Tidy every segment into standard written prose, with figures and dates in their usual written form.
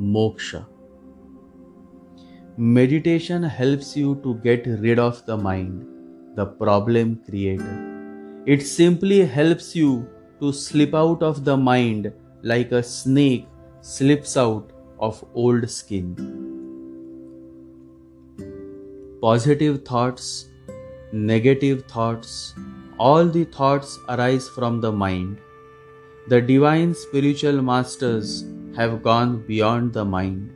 moksha. Meditation helps you to get rid of the mind, the problem creator. It simply helps you to slip out of the mind like a snake slips out of old skin. Positive thoughts, negative thoughts, all the thoughts arise from the mind. The divine spiritual masters have gone beyond the mind.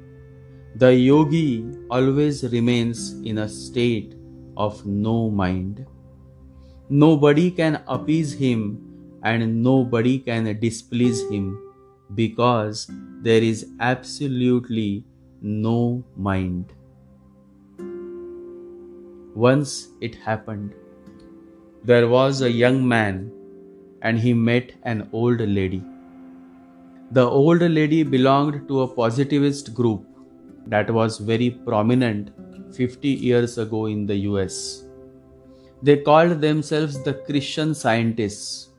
The yogi always remains in a state of no mind. Nobody can appease him and nobody can displease him because there is absolutely no mind. Once it happened, there was a young man and he met an old lady. The old lady belonged to a positivist group that was very prominent 50 years ago in the US. They called themselves the Christian Scientists.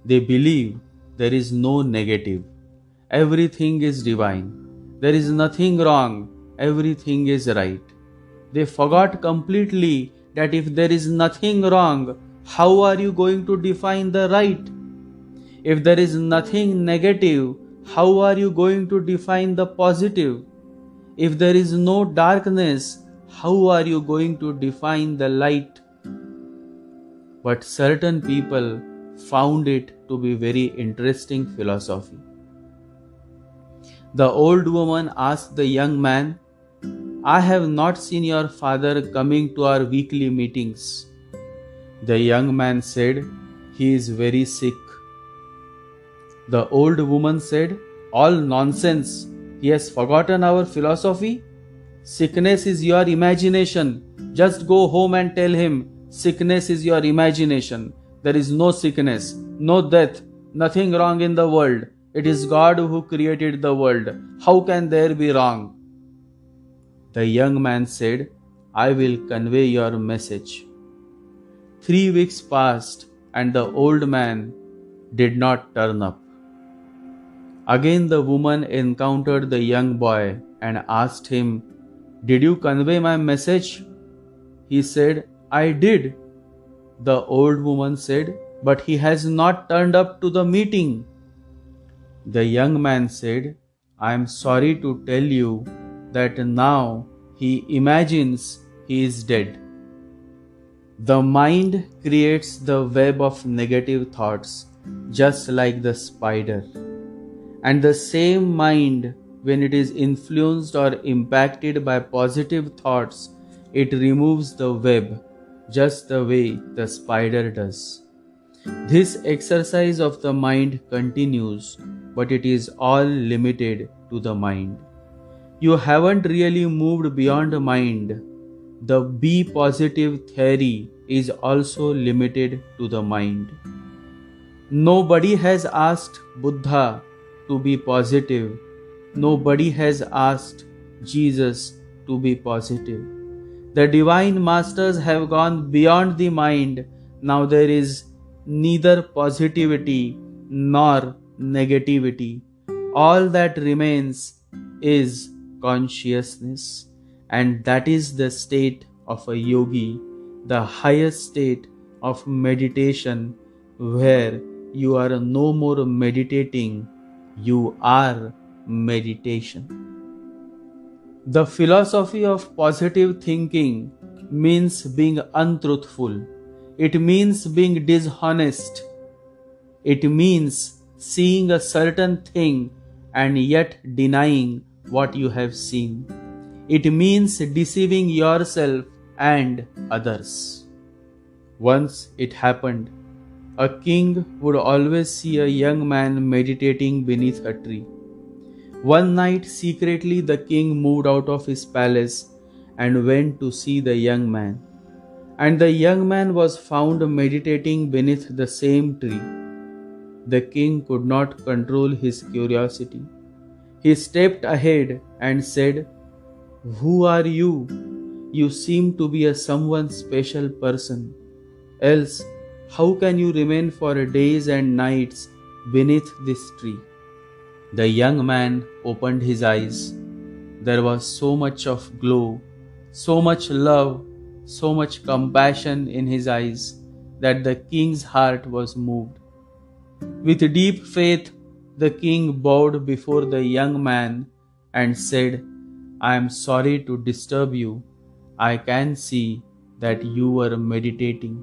They believe there is no negative. Everything is divine. There is nothing wrong. Everything is right. They forgot completely that if there is nothing wrong, how are you going to define the right? If there is nothing negative, how are you going to define the positive? If there is no darkness, how are you going to define the light? But certain people found it to be very interesting philosophy. The old woman asked the young man, "I have not seen your father coming to our weekly meetings." The young man said, "He is very sick." The old woman said, "All nonsense. He has forgotten our philosophy. Sickness is your imagination. Just go home and tell him, sickness is your imagination. There is no sickness, no death, nothing wrong in the world. It is God who created the world. How can there be wrong?" The young man said, "I will convey your message." 3 weeks passed and the old man did not turn up. Again the woman encountered the young boy and asked him, "Did you convey my message?" He said, "I did." The old woman said, "But he has not turned up to the meeting." The young man said, "I am sorry to tell you that now he imagines he is dead." The mind creates the web of negative thoughts, just like the spider. And the same mind, when it is influenced or impacted by positive thoughts, it removes the web, just the way the spider does. This exercise of the mind continues, but it is all limited to the mind. You haven't really moved beyond mind. The be positive theory is also limited to the mind. Nobody has asked Buddha to be positive. Nobody has asked Jesus to be positive. The divine masters have gone beyond the mind. Now there is neither positivity nor negativity. All that remains is consciousness, and that is the state of a yogi, the highest state of meditation, where you are no more meditating, you are meditation. The philosophy of positive thinking means being untruthful. It means being dishonest. It means seeing a certain thing and yet denying what you have seen. It means deceiving yourself and others. Once it happened, a king would always see a young man meditating beneath a tree. One night, secretly, the king moved out of his palace and went to see the young man. And the young man was found meditating beneath the same tree. The king could not control his curiosity. He stepped ahead and said, "Who are you? You seem to be a someone special person. Else, how can you remain for days and nights beneath this tree?" The young man opened his eyes There was so much of glow, so much love, so much compassion in his eyes that the king's heart was moved. With deep faith, the king bowed before the young man and said, I am sorry to disturb you. I can see that you were meditating.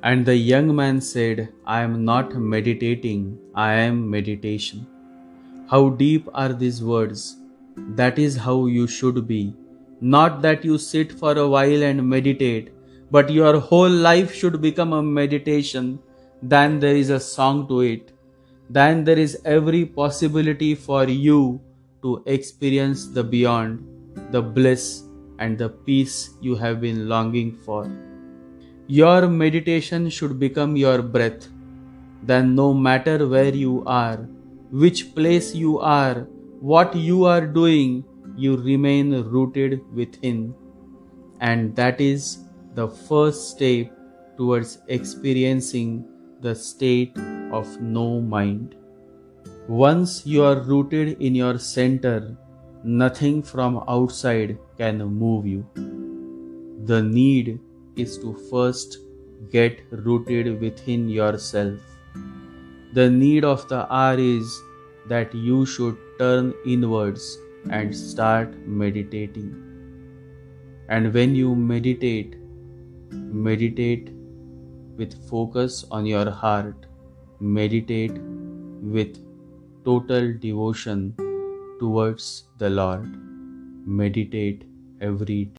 And the young man said, I am not meditating, I am meditation. How deep are these words? That is how you should be. Not that you sit for a while and meditate, but your whole life should become a meditation. Then there is a song to it. Then there is every possibility for you to experience the beyond, the bliss and the peace you have been longing for. Your meditation should become your breath. Then, no matter where you are, which place you are, what you are doing, you remain rooted within. And that is the first step towards experiencing the state of no mind. Once you are rooted in your center, nothing from outside can move you. The need is to first get rooted within yourself. The need of the hour is that you should turn inwards and start meditating. And when you meditate, meditate with focus on your heart. Meditate with total devotion towards the Lord. Meditate every day.